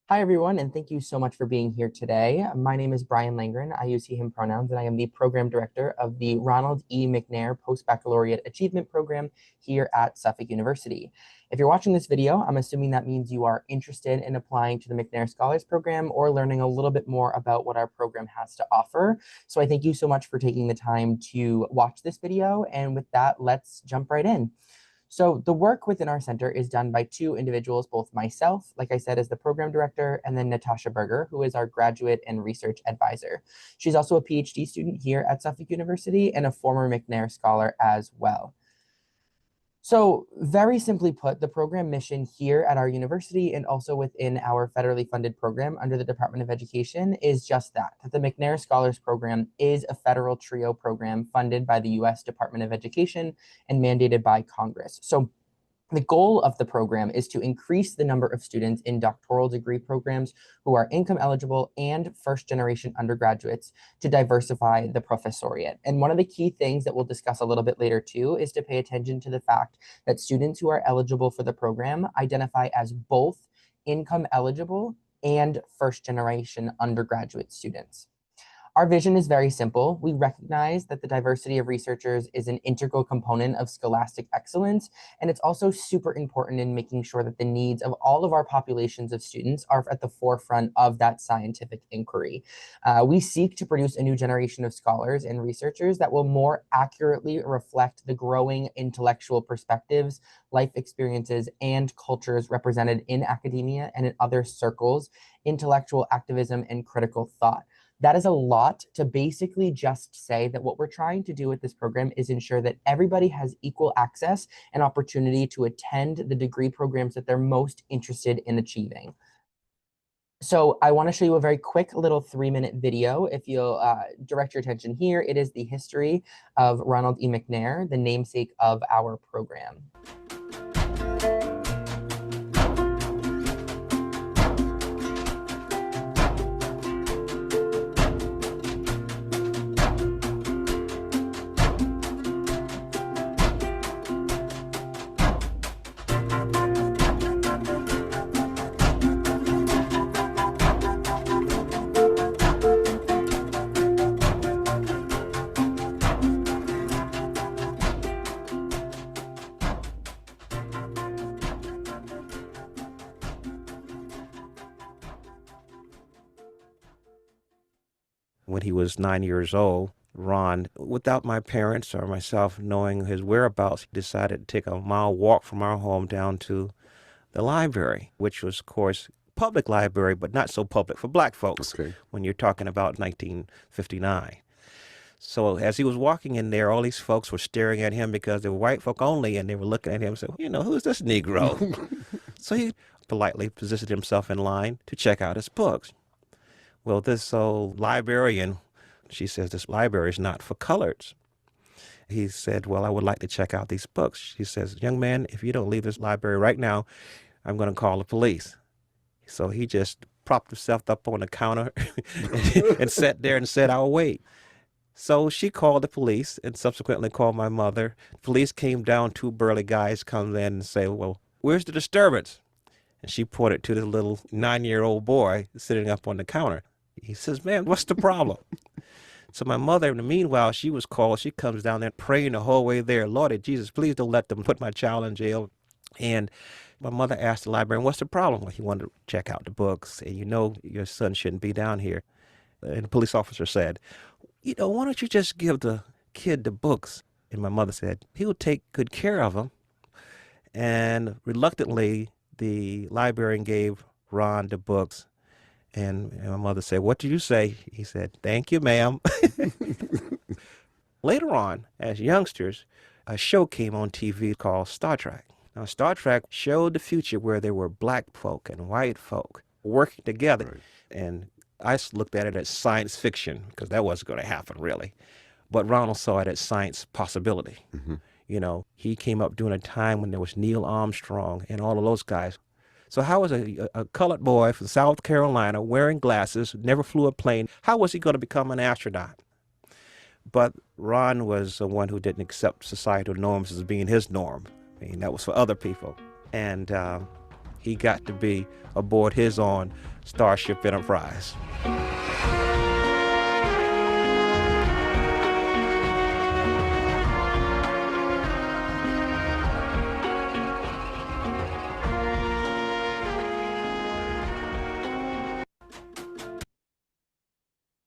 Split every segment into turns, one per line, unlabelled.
Hi, everyone, and thank you so much for being here today. My name is Brian Langren. I use he, him pronouns, and I am the program director of the Ronald E. McNair Post-Baccalaureate Achievement Program here at Suffolk University. If you're watching this video, I'm assuming that means you are interested in applying to the McNair Scholars Program or learning a little bit more about what our program has to offer. So I thank you so much for taking the time to watch this video. And with that, let's jump right in. So the work within our center is done by two individuals, both myself, like I said, as the program director, and then Natasha Berger, who is our graduate and research advisor. She's also a PhD student here at Suffolk University and a former McNair scholar as well. So very simply put, the program mission here at our university and also within our federally funded program under the Department of Education is just that the McNair Scholars Program is a federal TRIO program funded by the US Department of Education and mandated by Congress. So the goal of the program is to increase the number of students in doctoral degree programs who are income eligible and first generation undergraduates to diversify the professoriate. And one of the key things that we'll discuss a little bit later too is to pay attention to the fact that students who are eligible for the program identify as both income eligible and first generation undergraduate students. Our vision is very simple. We recognize that the diversity of researchers is an integral component of scholastic excellence, and it's also super important in making sure that the needs of all of our populations of students are at the forefront of that scientific inquiry. We seek to produce a new generation of scholars and researchers that will more accurately reflect the growing intellectual perspectives, life experiences, and cultures represented in academia and in other circles, intellectual activism, and critical thought. That is a lot to basically just say that what we're trying to do with this program is ensure that everybody has equal access and opportunity to attend the degree programs that they're most interested in achieving. So I want to show you a very quick little 3-minute video. If you'll direct your attention here, it is the history of Ronald E. McNair, the namesake of our program.
When he was 9 years old, Ron, without my parents or myself knowing his whereabouts, decided to take a mile walk from our home down to the library, which was, of course, public library, but not so public for black folks when you're talking about 1959. So as he was walking in there, all these folks were staring at him because they were white folk only, and they were looking at him and said, who's this Negro? So he politely positioned himself in line to check out his books. Well, this old librarian, she says, this library is not for coloreds. He said, well, I would like to check out these books. She says, young man, if you don't leave this library right now, I'm going to call the police. So he just propped himself up on the counter and sat there and said, I'll wait. So she called the police and subsequently called my mother. Police came down, two burly guys come in and say, well, where's the disturbance? And she pointed to the little 9-year-old boy sitting up on the counter. He says, man, what's the problem? So my mother, in the meanwhile, she was called. She comes down there praying the whole way there. Lord Jesus, please don't let them put my child in jail. And my mother asked the librarian, what's the problem? Well, he wanted to check out the books. And your son shouldn't be down here. And the police officer said, why don't you just give the kid the books? And my mother said, he'll take good care of them. And reluctantly, the librarian gave Ron the books. And my mother said, what did you say? He said, thank you, ma'am. Later on, as youngsters, a show came on TV called Star Trek. Now, Star Trek showed the future where there were black folk and white folk working together. Right. And I looked at it as science fiction because that wasn't going to happen, really. But Ronald saw it as science possibility. Mm-hmm. He came up during a time when there was Neil Armstrong and all of those guys. So how was a colored boy from South Carolina wearing glasses, never flew a plane, how was he going to become an astronaut? But Ron was the one who didn't accept societal norms as being his norm. I mean, that was for other people. And he got to be aboard his own Starship Enterprise.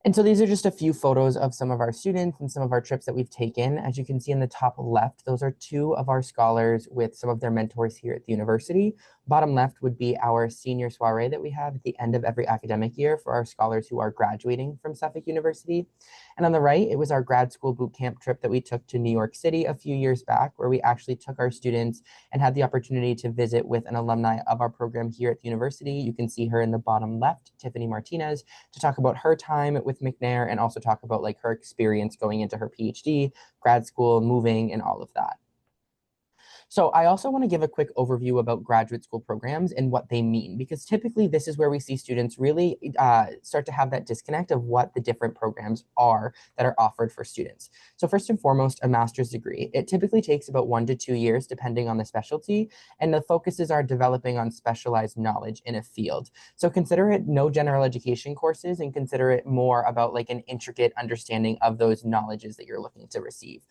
And so these are just a few photos of some of our students and some of our trips that we've taken. As you can see in the top left, those are two of our scholars with some of their mentors here at the university. Bottom left would be our senior soiree that we have at the end of every academic year for our scholars who are graduating from Suffolk University. And on the right, it was our grad school boot camp trip that we took to New York City a few years back, where we actually took our students and had the opportunity to visit with an alumni of our program here at the university. You can see her in the bottom left, Tiffany Martinez, to talk about her time with McNair and also talk about like her experience going into her PhD, grad school, moving, and all of that. So I also want to give a quick overview about graduate school programs and what they mean, because typically this is where we see students really start to have that disconnect of what the different programs are that are offered for students. So first and foremost, a master's degree. It typically takes about 1 to 2 years, depending on the specialty, and the focuses are developing on specialized knowledge in a field. So consider it no general education courses and consider it more about like an intricate understanding of those knowledges that you're looking to receive.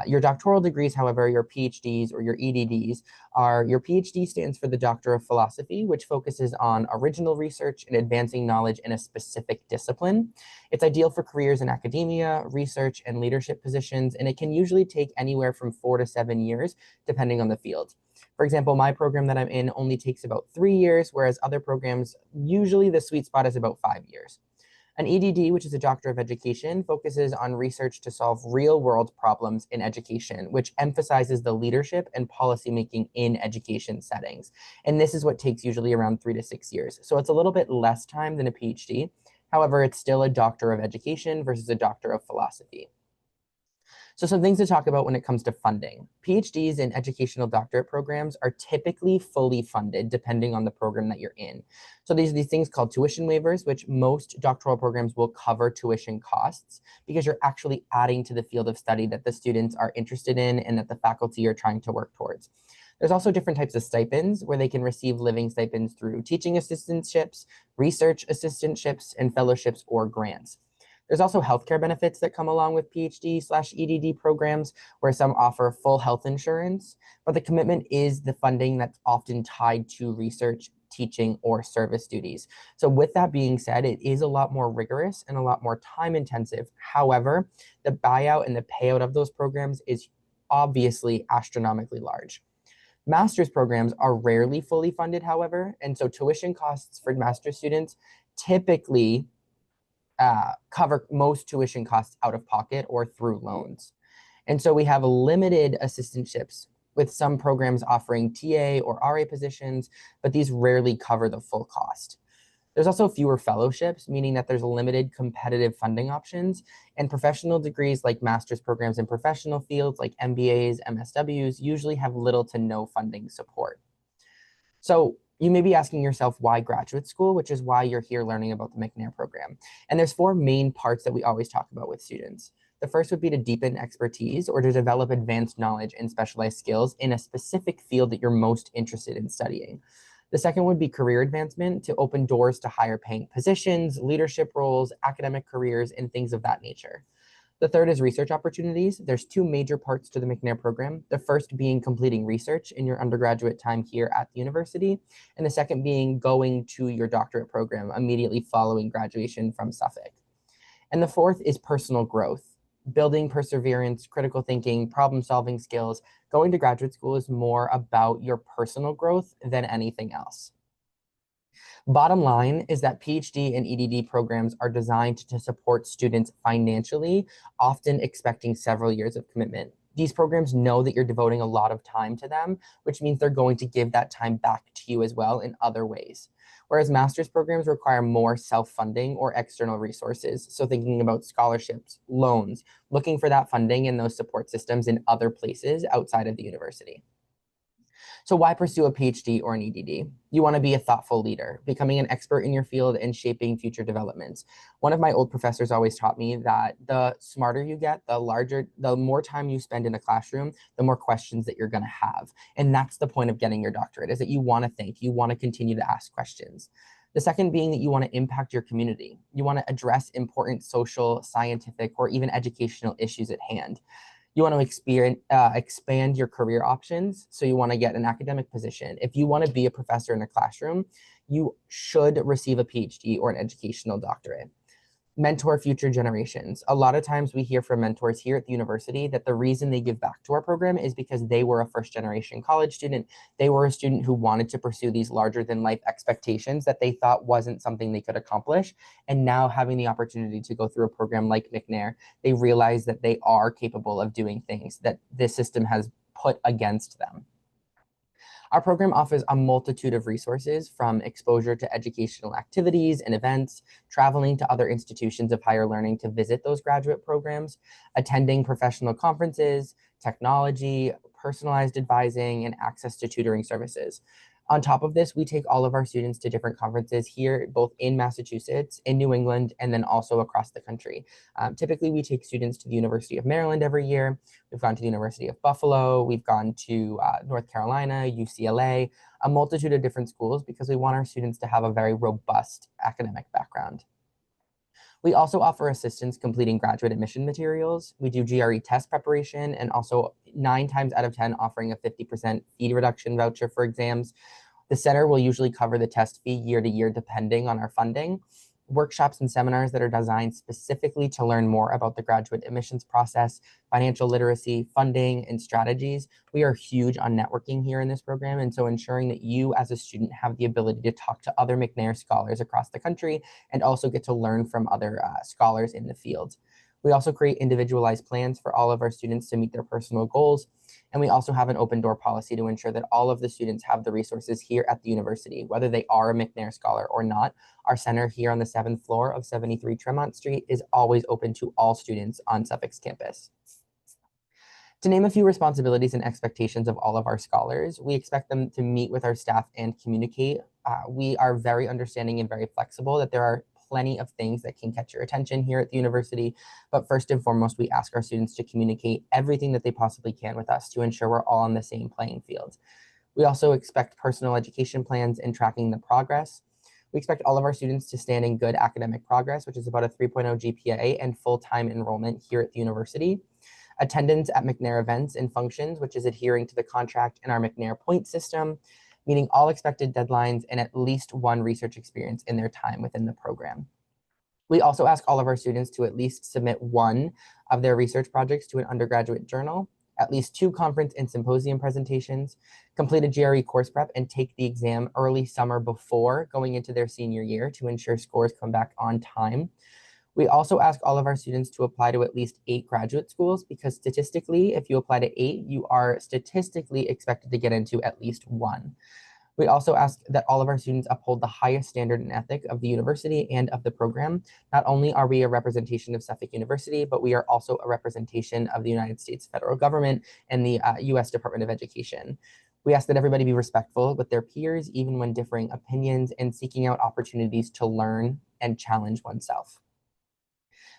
Your doctoral degrees, however, your PhDs or your EDDs your PhD stands for the Doctor of Philosophy, which focuses on original research and advancing knowledge in a specific discipline. It's ideal for careers in academia, research, and leadership positions, and it can usually take anywhere from 4 to 7 years, depending on the field. For example, my program that I'm in only takes about 3 years, whereas other programs, usually the sweet spot is about 5 years. An EDD, which is a Doctor of Education, focuses on research to solve real-world problems in education, which emphasizes the leadership and policymaking in education settings. And this is what takes usually around 3 to 6 years. So it's a little bit less time than a PhD. However, it's still a Doctor of Education versus a Doctor of Philosophy. So some things to talk about when it comes to funding. PhDs and educational doctorate programs are typically fully funded depending on the program that you're in. So these are these things called tuition waivers, which most doctoral programs will cover tuition costs because you're actually adding to the field of study that the students are interested in and that the faculty are trying to work towards. There's also different types of stipends where they can receive living stipends through teaching assistantships, research assistantships, and fellowships or grants. There's also healthcare benefits that come along with PhD/EDD programs, where some offer full health insurance, but the commitment is the funding that's often tied to research, teaching, or service duties. So with that being said, it is a lot more rigorous and a lot more time intensive. However, the buyout and the payout of those programs is obviously astronomically large. Master's programs are rarely fully funded, however, and so tuition costs for master's students typically cover most tuition costs out of pocket or through loans. And so we have limited assistantships with some programs offering TA or RA positions, but these rarely cover the full cost. There's also fewer fellowships, meaning that there's limited competitive funding options, and professional degrees like master's programs in professional fields like MBAs, MSWs usually have little to no funding support. So you may be asking yourself why graduate school, which is why you're here learning about the McNair program. And there's 4 main parts that we always talk about with students. The first would be to deepen expertise or to develop advanced knowledge and specialized skills in a specific field that you're most interested in studying. The second would be career advancement to open doors to higher paying positions, leadership roles, academic careers, and things of that nature. The third is research opportunities. There's 2 major parts to the McNair program. The first being completing research in your undergraduate time here at the university, and the second being going to your doctorate program immediately following graduation from Suffolk. And the fourth is personal growth, building perseverance, critical thinking, problem-solving skills. Going to graduate school is more about your personal growth than anything else. Bottom line is that PhD and EDD programs are designed to support students financially, often expecting several years of commitment. These programs know that you're devoting a lot of time to them, which means they're going to give that time back to you as well in other ways. Whereas master's programs require more self-funding or external resources. So thinking about scholarships, loans, looking for that funding and those support systems in other places outside of the university. So why pursue a PhD or an EDD? You want to be a thoughtful leader, becoming an expert in your field and shaping future developments. One of my old professors always taught me that the smarter you get, the more time you spend in a classroom, the more questions that you're going to have. And that's the point of getting your doctorate, is that you want to think, you want to continue to ask questions. The second being that you want to impact your community. You want to address important social, scientific, or even educational issues at hand. You want to expand your career options. So you want to get an academic position. If you want to be a professor in a classroom, you should receive a PhD or an educational doctorate. Mentor future generations. A lot of times we hear from mentors here at the university that the reason they give back to our program is because they were a first generation college student. They were a student who wanted to pursue these larger than life expectations that they thought wasn't something they could accomplish. And now having the opportunity to go through a program like McNair, they realize that they are capable of doing things that this system has put against them. Our program offers a multitude of resources, from exposure to educational activities and events, traveling to other institutions of higher learning to visit those graduate programs, attending professional conferences, technology, personalized advising, and access to tutoring services. On top of this, we take all of our students to different conferences here, both in Massachusetts, in New England, and then also across the country. Typically, we take students to the University of Maryland every year. We've gone to the University of Buffalo. We've gone to North Carolina, UCLA, a multitude of different schools because we want our students to have a very robust academic background. We also offer assistance completing graduate admission materials. We do GRE test preparation, and also 9 times out of 10 offering a 50% fee reduction voucher for exams. The center will usually cover the test fee year to year depending on our funding. Workshops and seminars that are designed specifically to learn more about the graduate admissions process, financial literacy, funding, and strategies. We are huge on networking here in this program, and so ensuring that you as a student have the ability to talk to other McNair scholars across the country and also get to learn from other scholars in the field. We also create individualized plans for all of our students to meet their personal goals. And we also have an open door policy to ensure that all of the students have the resources here at the university, whether they are a McNair scholar or not. Our center here on the 7th floor of 73 Tremont Street is always open to all students on Suffolk's campus. To name a few responsibilities and expectations of all of our scholars, we expect them to meet with our staff and communicate. We are very understanding and very flexible that there are plenty of things that can catch your attention here at the university. But first and foremost, we ask our students to communicate everything that they possibly can with us to ensure we're all on the same playing field. We also expect personal education plans and tracking the progress. We expect all of our students to stand in good academic progress, which is about a 3.0 GPA and full-time enrollment here at the university. Attendance at McNair events and functions, which is adhering to the contract in our McNair point system, meeting all expected deadlines, and at least one research experience in their time within the program. We also ask all of our students to at least submit one of their research projects to an undergraduate journal, at least 2 conference and symposium presentations, complete a GRE course prep, and take the exam early summer before going into their senior year to ensure scores come back on time. We also ask all of our students to apply to at least 8 graduate schools because statistically, if you apply to 8, you are statistically expected to get into at least 1. We also ask that all of our students uphold the highest standard and ethic of the university and of the program. Not only are we a representation of Suffolk University, but we are also a representation of the United States federal government and the US Department of Education. We ask that everybody be respectful with their peers, even when differing opinions, and seeking out opportunities to learn and challenge oneself.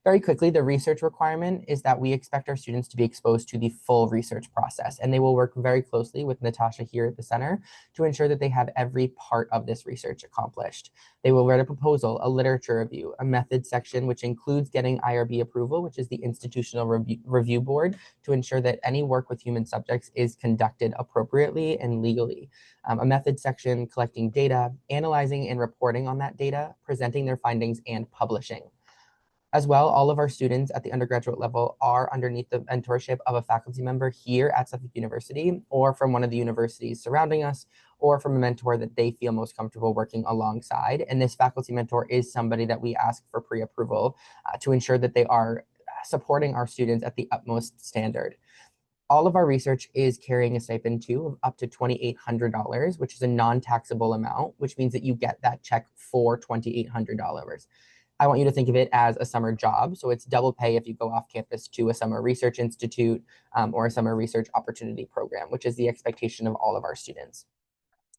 Very quickly, the research requirement is that we expect our students to be exposed to the full research process, and they will work very closely with Natasha here at the center to ensure that they have every part of this research accomplished. They will write a proposal, a literature review, a methods section, which includes getting IRB approval, which is the Institutional Review Board, to ensure that any work with human subjects is conducted appropriately and legally. A methods section, collecting data, analyzing and reporting on that data, presenting their findings, and publishing. As well, all of our students at the undergraduate level are underneath the mentorship of a faculty member here at Suffolk University, or from one of the universities surrounding us, or from a mentor that they feel most comfortable working alongside. And this faculty mentor is somebody that we ask for pre-approval to ensure that they are supporting our students at the utmost standard. All of our research is carrying a stipend too of up to $2,800, which is a non-taxable amount, which means that you get that check for $2,800. I want you to think of it as a summer job. So it's double pay if you go off campus to a summer research institute or a summer research opportunity program, which is the expectation of all of our students.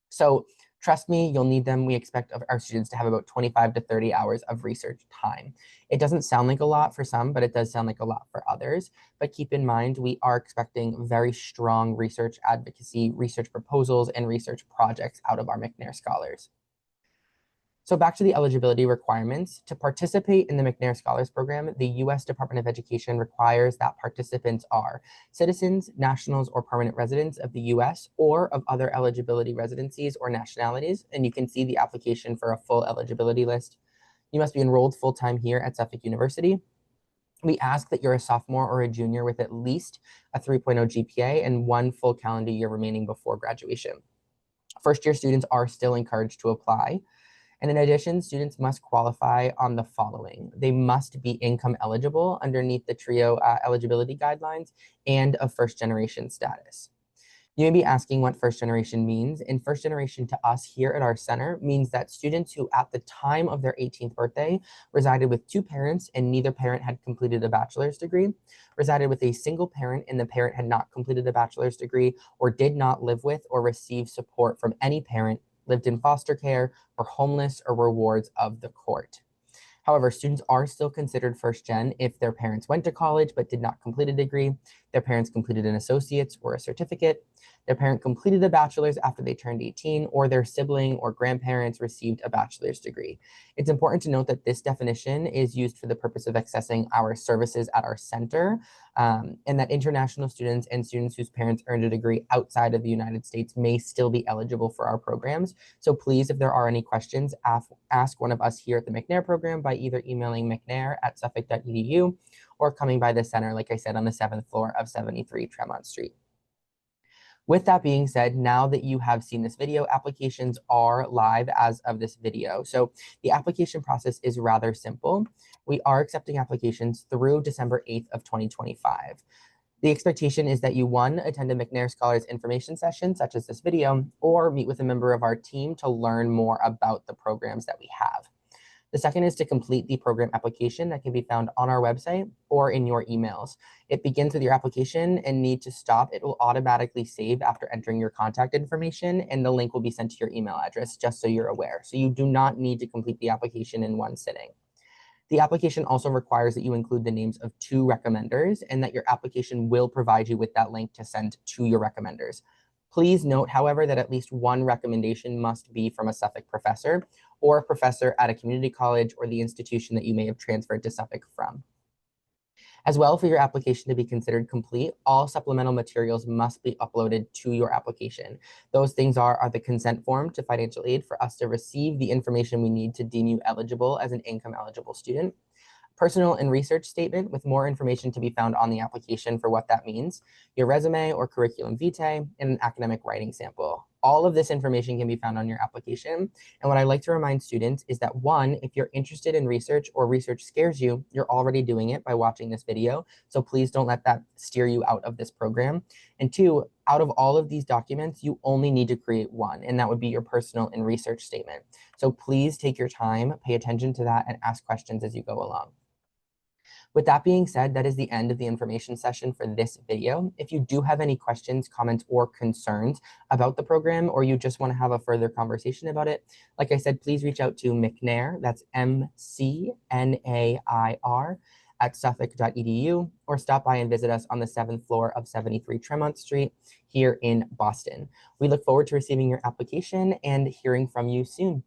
So trust me, you'll need them. We expect of our students to have about 25 to 30 hours of research time. It doesn't sound like a lot for some, but it does sound like a lot for others. But keep in mind, we are expecting very strong research advocacy, research proposals, and research projects out of our McNair scholars. So back to the eligibility requirements. To participate in the McNair Scholars Program, the U.S. Department of Education requires that participants are citizens, nationals, or permanent residents of the U.S. or of other eligibility residencies or nationalities, and you can see the application for a full eligibility list. You must be enrolled full-time here at Suffolk University. We ask that you're a sophomore or a junior with at least a 3.0 GPA and one full calendar year remaining before graduation. First-year students are still encouraged to apply. And in addition, students must qualify on the following. They must be income eligible underneath the TRIO eligibility guidelines and of first generation status. You may be asking what first generation means. And first generation to us here at our center means that students who at the time of their 18th birthday resided with two parents and neither parent had completed a bachelor's degree, resided with a single parent and the parent had not completed a bachelor's degree, or did not live with or receive support from any parent, lived in foster care, were homeless, or were wards of the court. However, students are still considered first gen if their parents went to college but did not complete a degree, their parents completed an associate's or a certificate, their parent completed a bachelor's after they turned 18, or their sibling or grandparents received a bachelor's degree. It's important to note that this definition is used for the purpose of accessing our services at our center, and that international students and students whose parents earned a degree outside of the United States may still be eligible for our programs. So please, if there are any questions, ask one of us here at the McNair program by either emailing mcnair@suffolk.edu or coming by the center, like I said, on the 7th floor of 73 Tremont Street. With that being said, now that you have seen this video, applications are live as of this video. So the application process is rather simple. We are accepting applications through December 8th of 2025. The expectation is that you, one, attend a McNair Scholars information session, such as this video, or meet with a member of our team to learn more about the programs that we have. The second is to complete the program application that can be found on our website or in your emails. It begins with your application and need to stop. It will automatically save after entering your contact information, and the link will be sent to your email address, just so you're aware. So you do not need to complete the application in one sitting. The application also requires that you include the names of two recommenders and that your application will provide you with that link to send to your recommenders. Please note, however, that at least one recommendation must be from a Suffolk professor or a professor at a community college or the institution that you may have transferred to Suffolk from. As well, for your application to be considered complete, all supplemental materials must be uploaded to your application. Those things are the consent form to financial aid for us to receive the information we need to deem you eligible as an income eligible student, personal and research statement with more information to be found on the application for what that means, your resume or curriculum vitae, and an academic writing sample. All of this information can be found on your application. And what I like to remind students is that, one, if you're interested in research or research scares you, you're already doing it by watching this video. So please don't let that steer you out of this program. And two, out of all of these documents, you only need to create one, and that would be your personal and research statement. So please take your time, pay attention to that, and ask questions as you go along. With that being said, that is the end of the information session for this video. If you do have any questions, comments, or concerns about the program, or you just want to have a further conversation about it, like I said, please reach out to McNair, that's McNair, at suffolk.edu, or stop by and visit us on the 7th floor of 73 Tremont Street here in Boston. We look forward to receiving your application and hearing from you soon.